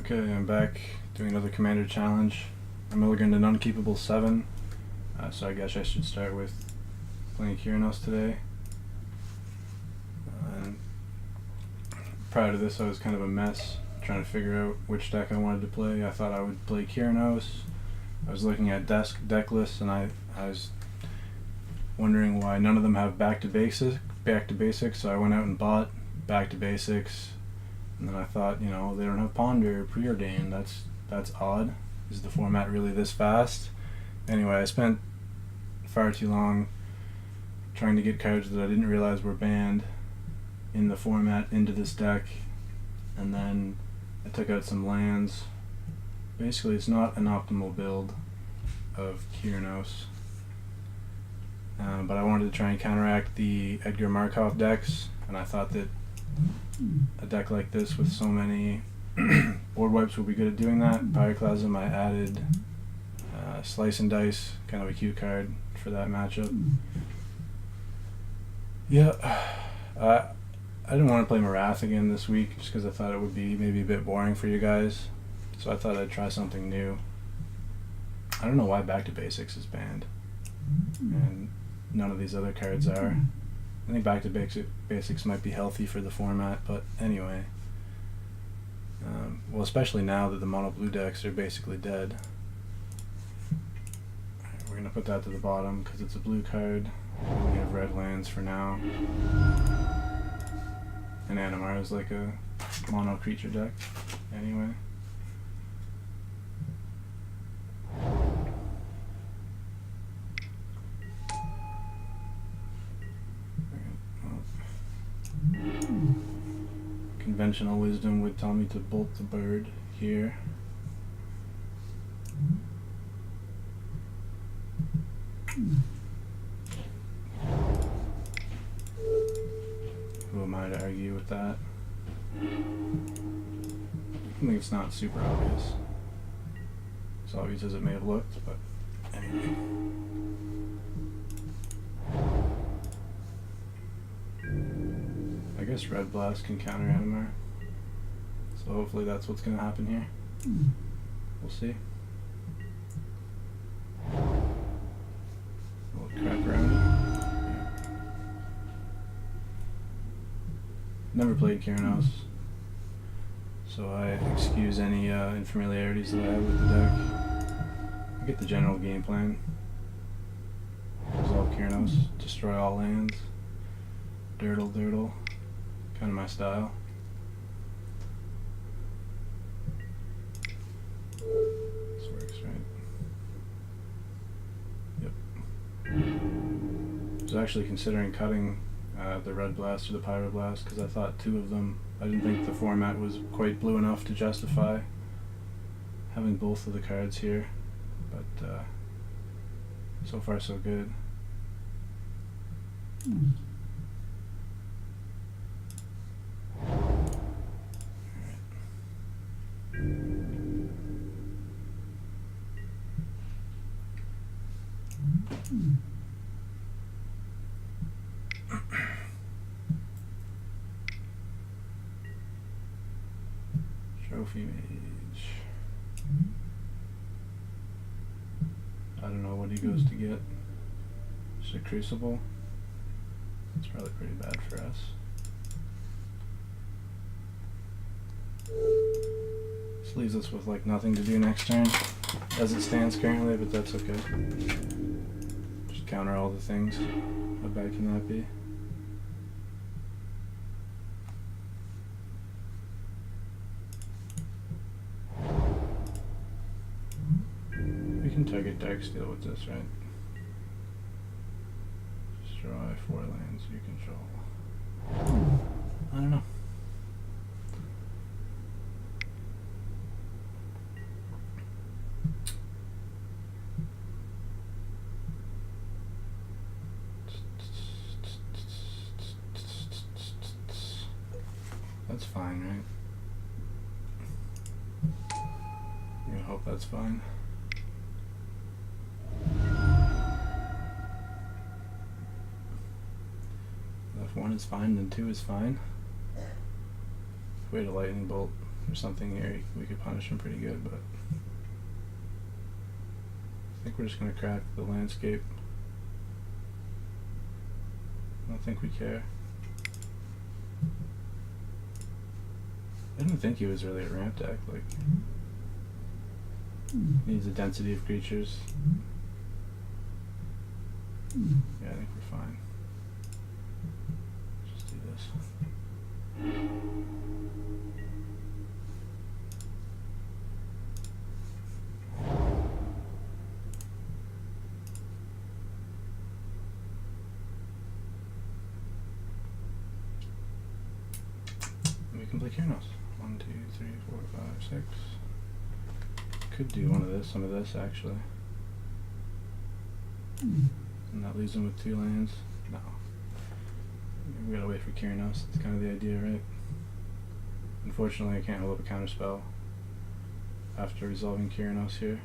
Okay, I'm back doing another Commander challenge. I'm Milligan an Unkeepable 7, so I guess I should start with playing Keranos today. And prior to this I was kind of a mess, trying to figure out which deck I wanted to play. I thought I would play Keranos. I was looking at deck lists and I was wondering why none of them have back to basics, so I went out and bought back to basics. And then I thought, they don't have Ponder or Preordained. That's odd. Is the format really this fast? Anyway, I spent far too long trying to get cards that I didn't realize were banned in the format into this deck. And then I took out some lands. Basically, it's not an optimal build of Keranos. But I wanted to try and counteract the Edgar Markov decks, and I thought that a deck like this with so many board wipes would be good at doing that. Pyroclasm, I added Slice and Dice, kind of a cute card for that matchup. Yeah, I didn't want to play Marath again this week just because I thought it would be maybe a bit boring for you guys. So I thought I'd try something new. I don't know why Back to Basics is banned, and none of these other cards are. I think Back to Basics might be healthy for the format, but anyway. Well, especially now that the mono blue decks are basically dead. Alright, we're going to put that to the bottom because it's a blue card. We have red lands for now. And Animar is like a mono creature deck. Anyway. Conventional wisdom would tell me to bolt the bird here. Who am I to argue with that? I think it's not super obvious. As obvious as it may have looked, but anyway. I guess Red Blast can counter Animar, so hopefully that's what's going to happen here. We'll see. A little crack around. Yeah. Never played Keranos, so I excuse any unfamiliarities that I have with the deck. I get the general game plan. Resolve Keranos, destroy all lands, durdle. Kind of my style. This works, right? Yep. I was actually considering cutting the Red Blast or the Pyroblast because I thought two of them, I didn't think the format was quite blue enough to justify having both of the cards here, but so far so good. Trophy Mage. I don't know what he goes to get. Just a Crucible. That's probably pretty bad for us. This leaves us with like nothing to do next turn as it stands currently, but that's okay. Just counter all the things. How bad can that be? We can target Darksteel with this, right? Destroy 4 lands you control. I don't know. That's fine, right? I hope that's fine. If 1 is fine, then 2 is fine. Wait, a lightning bolt. there's something here we could punish him pretty good, but I think we're just going to crack the landscape. I don't think we care. I didn't think he was really a ramp deck. Like, needs a density of creatures. Yeah, I think we're fine. Just do this. And we can play Keranos. 1, 2, 3, 4, 5, 6. Could do one of this, some of this actually. And that leaves him with 2 lands. No. We gotta wait for Keranos. That's kind of the idea, right? Unfortunately, I can't hold up a counterspell after resolving Keranos here.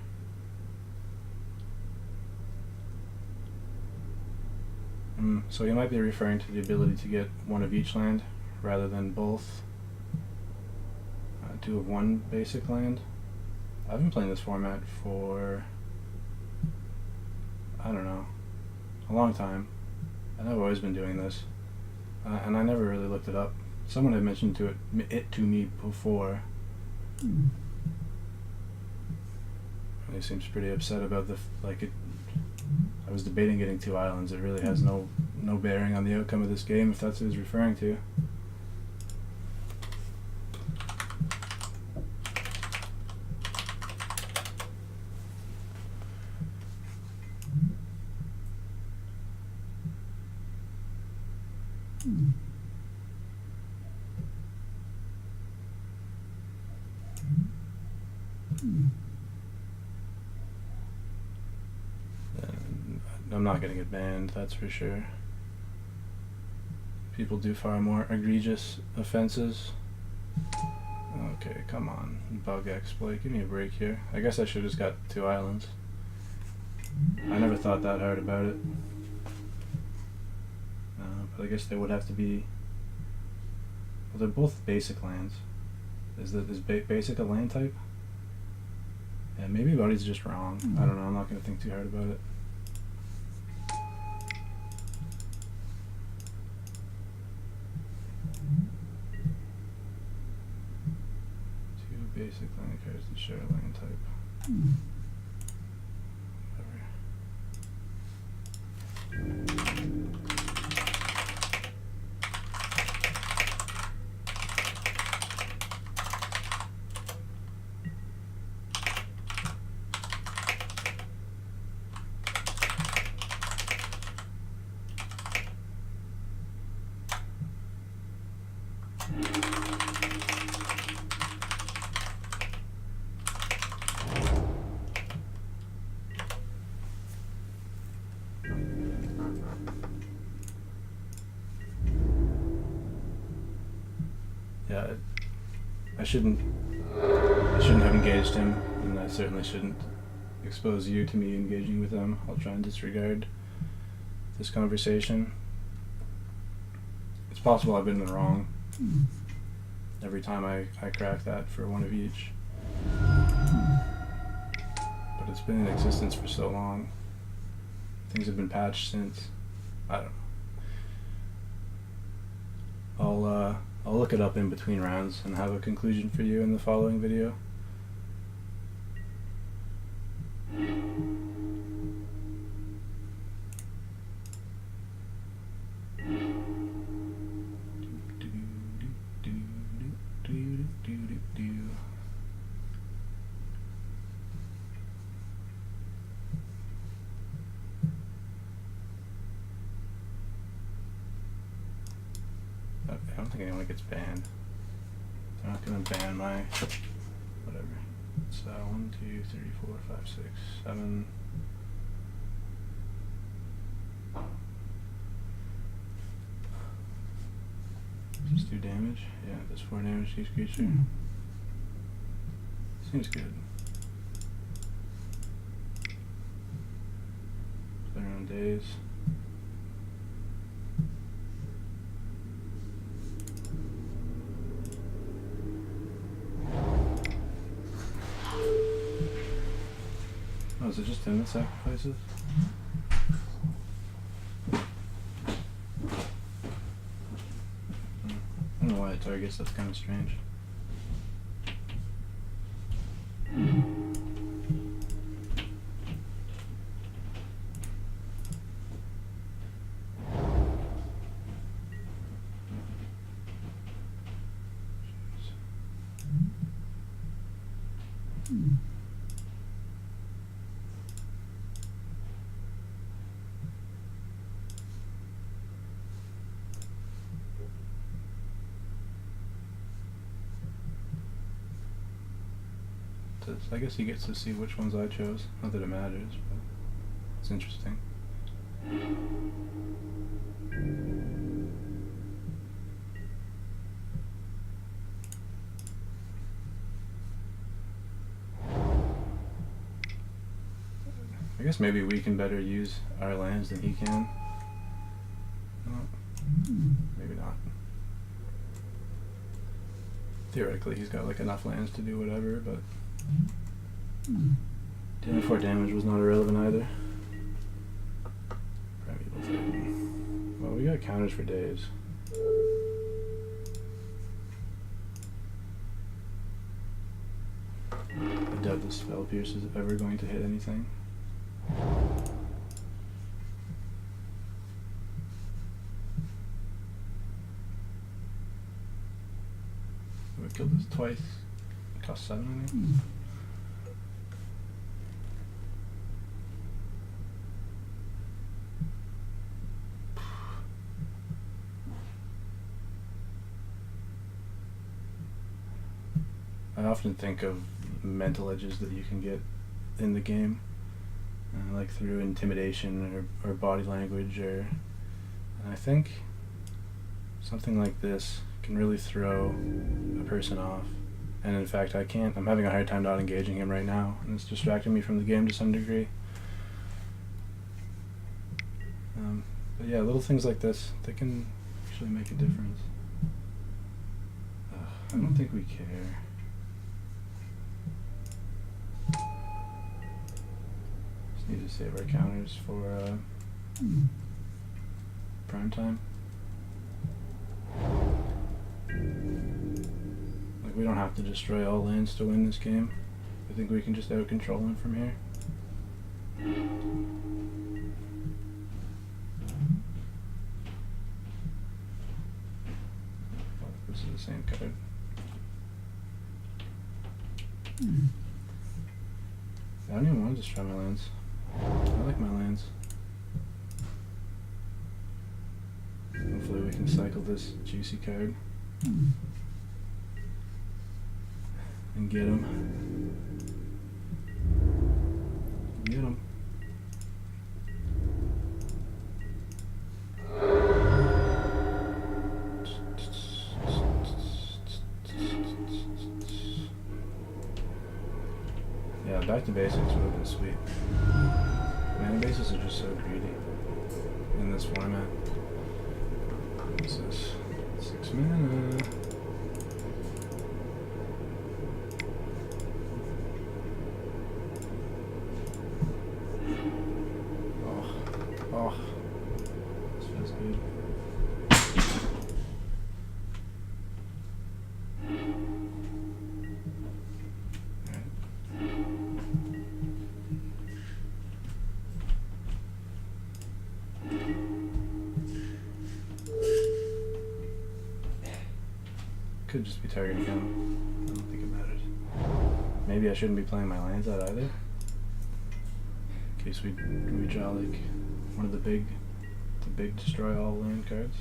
So he might be referring to the ability to get 1 of each land rather than both. 2 of 1 basic land. I've been playing this format for, I don't know, a long time, and I've always been doing this, and I never really looked it up. Someone had mentioned it to me before. And he seems pretty upset about I was debating getting 2 islands. It really has no bearing on the outcome of this game, if that's what he's referring to. I'm not gonna get banned, that's for sure. People do far more egregious offenses. Okay, come on, bug exploit, give me a break here. I guess I should have just got 2 islands. I never thought that hard about it. But I guess they would have to be. Well, they're both basic lands. Is basic a land type? Yeah, maybe Buddy's just wrong. I don't know. I'm not gonna think too hard about it. Basic land cards that share a land type. Yeah, I shouldn't have engaged him, and I certainly shouldn't expose you to me engaging with him. I'll try and disregard this conversation. It's possible I've been wrong every time I crack that for 1 of each. But it's been in existence for so long. Things have been patched since. I don't know. I'll look it up in between rounds and have a conclusion for you in the following video. I don't think anyone gets banned. They're not going to ban my whatever. It's 1, 2, 3, 4, 5, 6, 7. Just do damage. Yeah, that's 4 damage to each creature. Seems good. Play around days. is it just him that sacrifices? I don't know why it targets, that's kind of strange. I guess he gets to see which ones I chose. Not that it matters, but it's interesting. I guess maybe we can better use our lands than he can. Well, maybe not. Theoretically, he's got like enough lands to do whatever, but dealing 4 damage was not irrelevant either. Primeval Titan. Well, we got counters for days. I doubt this Spell Pierce is ever going to hit anything. We killed this twice. It cost 7, I think. I often think of mental edges that you can get in the game, like through intimidation or body language, and I think something like this can really throw a person off. And in fact, I'm having a hard time not engaging him right now, and it's distracting me from the game to some degree. But yeah, little things like this, they can actually make a difference. I don't think we care. Just need to save our counters for prime time. Like, we don't have to destroy all lands to win this game. I think we can just out-control him from here. Oh, this is the same card. I don't even want to destroy my lands. I like my lands. Hopefully we can cycle this juicy card and get him. Get him. Yeah, back to basics would have been sweet. Mana bases are just so greedy in this format. This is 6 mana. Oh, this feels good. Could just be targeting him. I don't think it matters. Maybe I shouldn't be playing my lands out either. In case we draw like one of the big destroy all land cards.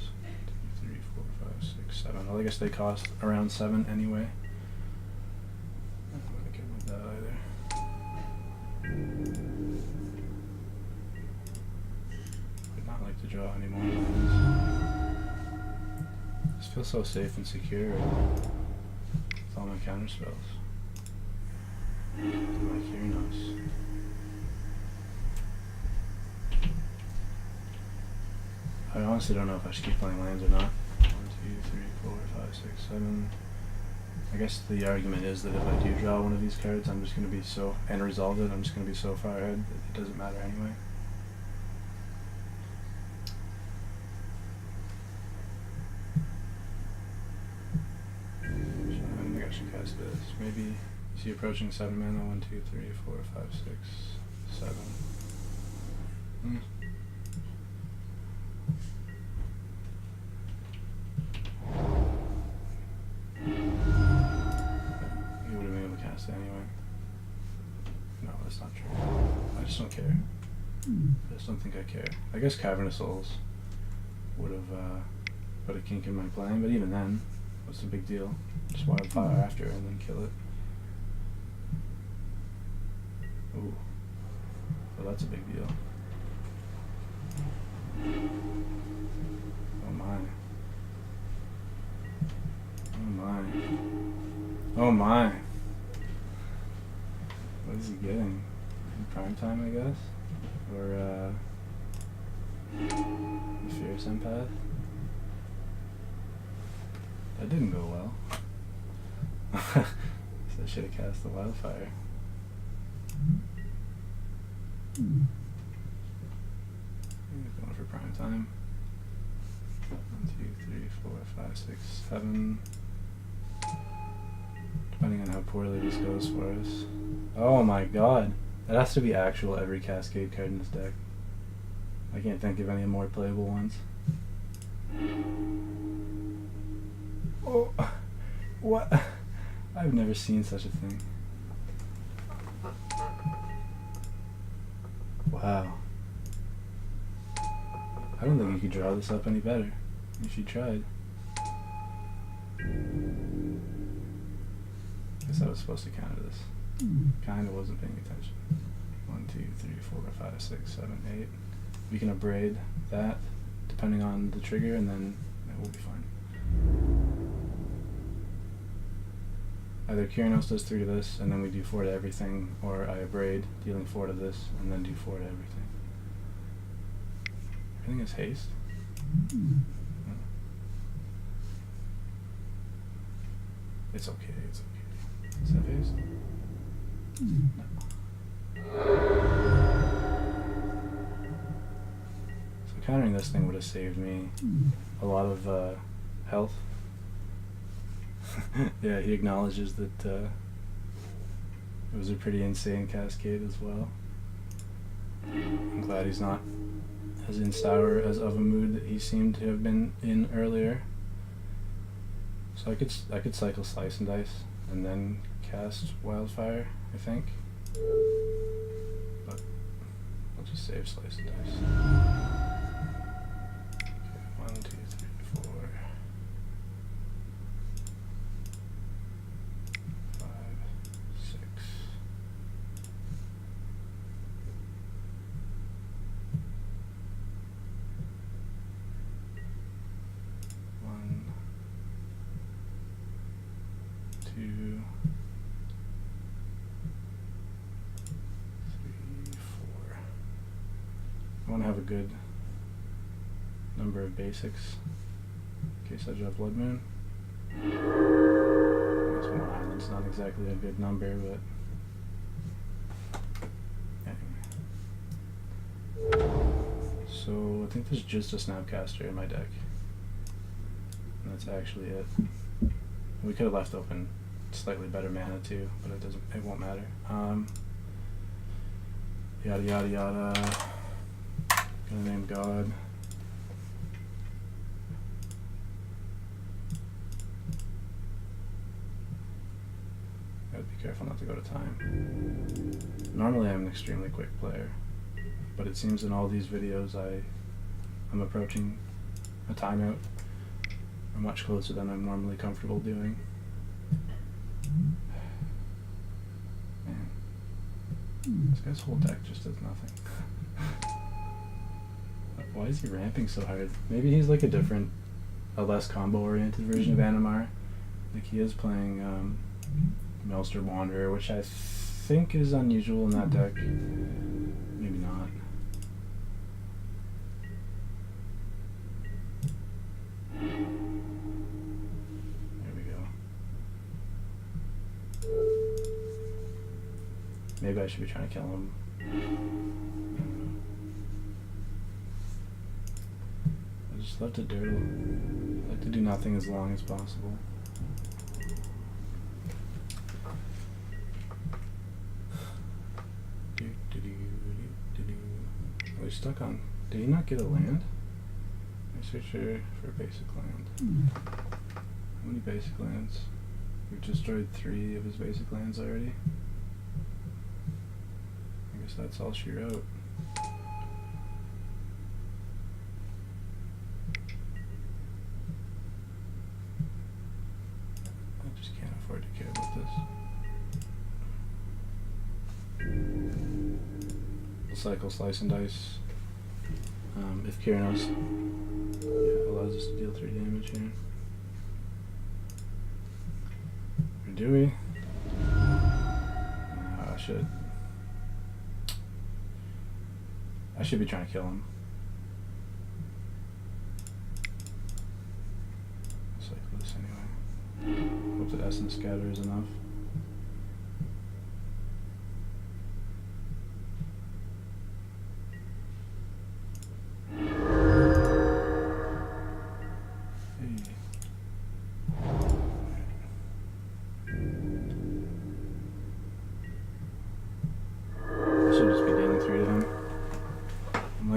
2, 3, 4, 5, 6, 7. Well, I guess they cost around 7 anyway. I don't think it with that either. Would not like to draw any more lands. This feels so safe and secure with all my counter spells. My Keranos. I honestly don't know if I should keep playing lands or not. 1, 2, 3, 4, 5, 6, 7. I guess the argument is that if I do draw one of these cards, I'm just going to be so, and resolve it, I'm just going to be so far ahead that it doesn't matter anyway. I think I should cast this. Maybe, is he approaching 7 mana? 1, 2, 3, 4, 5, 6, 7. He would have been able to cast it anyway. No, that's not true. I just don't care. I just don't think I care. I guess Cavern of Souls would have put a kink in my plan, but even then, what's the big deal? Just wildfire after and then kill it. Ooh. Well, that's a big deal. Oh my. Oh my. Oh my. What is he getting? In prime time, I guess? Or, the Fierce Empath? That didn't go well. So I should have cast the Wildfire. He's going for prime time. 1, 2, 3, 4, 5, 6, 7. Depending on how poorly this goes for us. Oh my god. That has to be actual every Cascade card in this deck. I can't think of any more playable ones. Oh, what? I've never seen such a thing. Wow. I don't think you could draw this up any better if you tried. Guess I was supposed to counter this. Kinda wasn't paying attention. 1, 2, 3, 4, 5, 6, 7, 8. We can abrade that depending on the trigger, and then it will be fine. Either Keranos does 3 to this, and then we do 4 to everything, or I abrade, dealing 4 to this, and then do 4 to everything. Everything is haste? It's okay, it's okay. Is that haste? No. So countering this thing would have saved me a lot of health. Yeah, he acknowledges that it was a pretty insane cascade as well. I'm glad he's not as in sour as of a mood that he seemed to have been in earlier. So I could cycle Slice and Dice and then cast Wildfire, I think. But I'll just save Slice and Dice. Okay, 1, 2, 3, 4. 5, 6. One, 2, 3, 4. I want to have a good number of basics in case I draw Blood Moon. I guess 1 island's not exactly a good number, but anyway. So I think there's just a Snapcaster in my deck. And that's actually it. We could have left open slightly better mana too, but it won't matter. Yada yada yada. Gonna name God. Gotta be careful not to go to time. Normally I'm an extremely quick player, but it seems in all these videos I'm approaching a timeout much closer than I'm normally comfortable doing. Man, this guy's whole deck just does nothing. Why is he ramping so hard? Maybe he's like a less combo-oriented version of Animar. Like he is playing Maelstrom Wanderer, which I think is unusual in that deck. Maybe not. Maybe I should be trying to kill him. I just love to dirtle. I like to do nothing as long as possible. Oh, he's stuck on... Did he not get a land? Researcher for basic land. How many basic lands? We've destroyed 3 of his basic lands already. I guess that's all she wrote. I just can't afford to care about this. We'll cycle slice and dice. If Keranos allows us to deal 3 damage here. Or do we? I should be trying to kill him. Cycle this anyway. Hope that Essence Scatter is enough.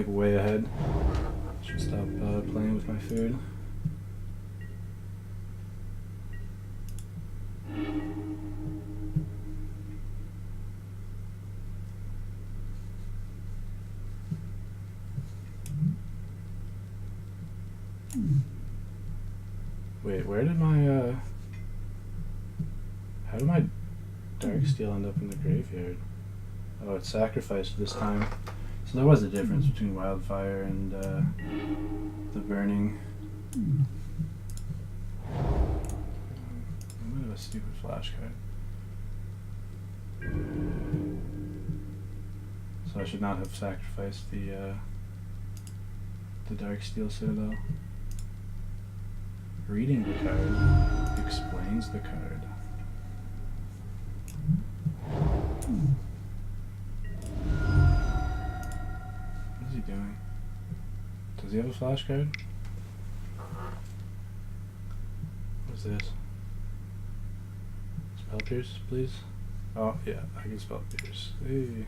Way ahead. Should stop playing with my food. Wait, where did my how did my Darksteel end up in the graveyard? Oh, it's sacrificed this time. So there was a difference between Wildfire and the Burning. A bit of a stupid flash card. So I should not have sacrificed the Darksteel Citadel. Reading the card explains the card. Doing? Does he have a flash card? What's this? Spell Pierce, please? Oh, yeah, I can Spell Pierce. Hey.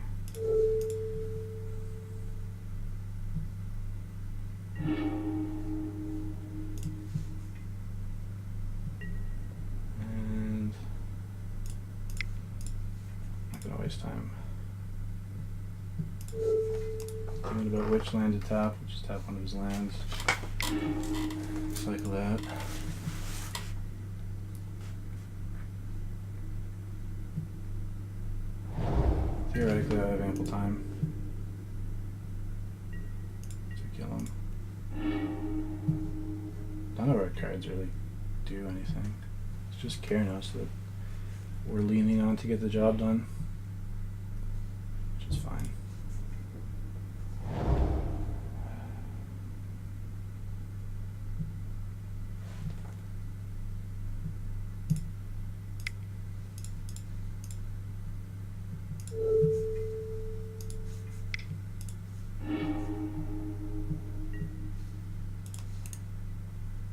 And I'm not gonna waste time thinking about which land to tap. We'll just tap one of his lands. Cycle that. Theoretically, I have ample time to kill him. None of our cards really do anything. It's just Keranos that we're leaning on to get the job done, which is fine.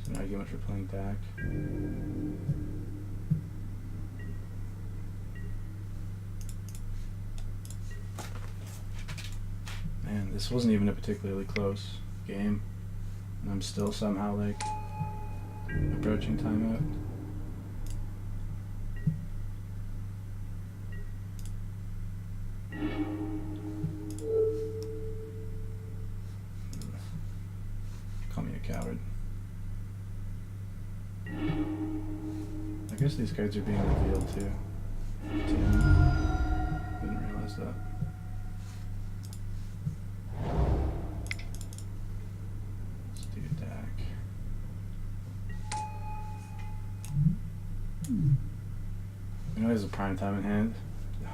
An argument for playing Dak. Man, this wasn't even a particularly close game, and I'm still somehow like approaching timeout. Call me a coward. I guess these cards are being revealed too. Didn't realize that. Let's do Dak. You know, he has a prime time in hand.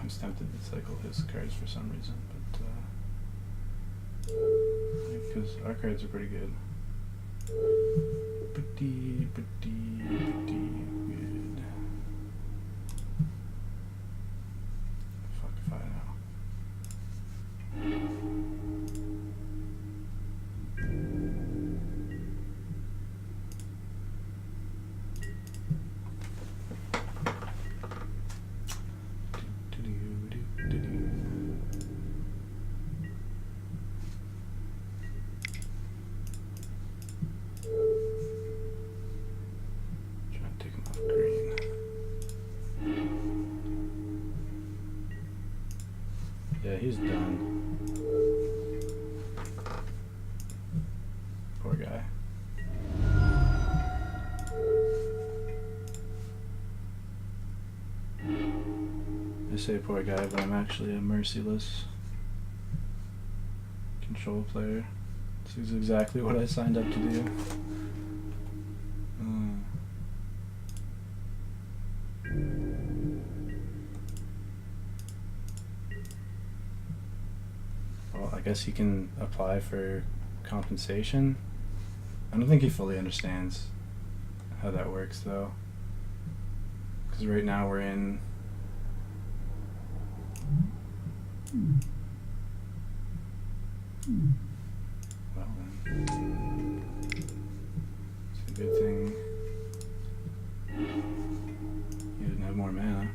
I'm tempted to cycle his cards for some reason, but because our cards are pretty good. Pretty good. Fuck if I know. Yeah, he's done. Poor guy. I say poor guy, but I'm actually a merciless control player. This is exactly what I signed up to do. Well, I guess he can apply for compensation. I don't think he fully understands how that works, though. Because right now we're in... Well then, it's a good thing he didn't have more mana.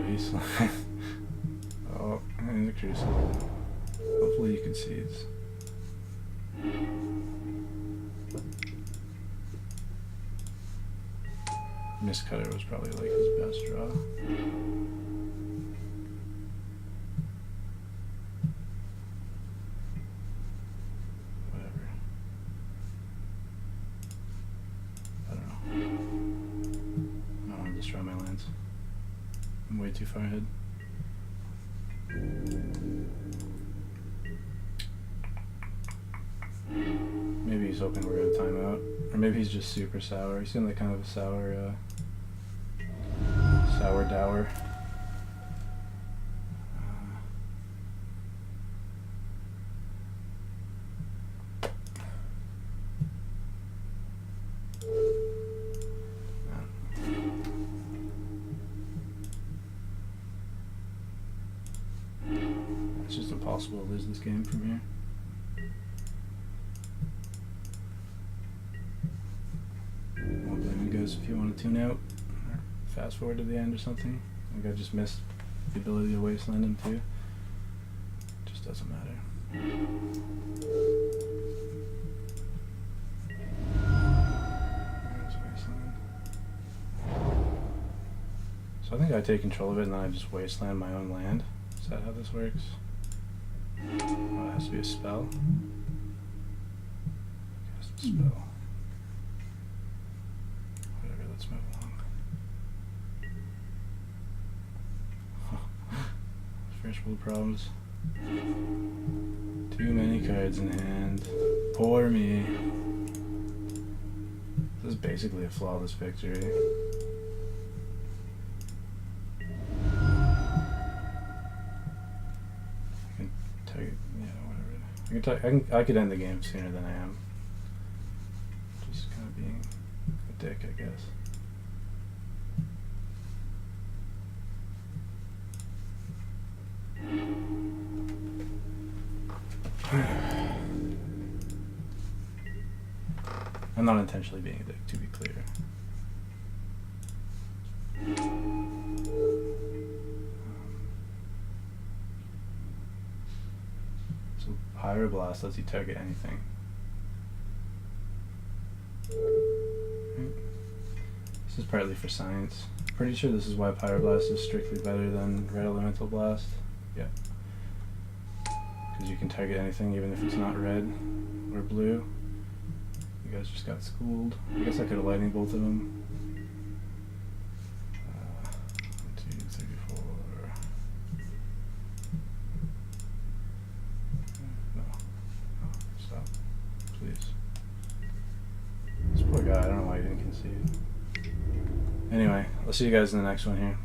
Wasteland. Oh, and the Crucible. Hopefully he concedes. Miscutter was probably like his best draw. Whatever. I don't know. I don't want to destroy my lands. I'm way too far ahead. Maybe he's hoping we're gonna time out. Or maybe he's just super sour. He seemed like kind of a sour dour. It's just impossible to lose this game from here. Won't blame you guys if you want to tune out or fast forward to the end or something. I think I just missed the ability to wasteland him too. Just doesn't matter. There's wasteland. So I think I take control of it and then I just wasteland my own land. Is that how this works? Oh, it has to be a spell. Cast a spell. Whatever, let's move along. First world problems. Too many cards in hand. Poor me. This is basically a flawless victory. I could end the game sooner than I am. Just kind of being a dick, I guess. I'm not intentionally being a dick, to be clear. Pyroblast lets you target anything. This is partly for science. Pretty sure this is why Pyroblast is strictly better than Red Elemental Blast. Yeah. Because you can target anything even if it's not red or blue. You guys just got schooled. I guess I could have lightning bolted them. 1, 2, 3, 4. Please. This poor guy, I don't know why he didn't concede. Anyway, I'll see you guys in the next one here.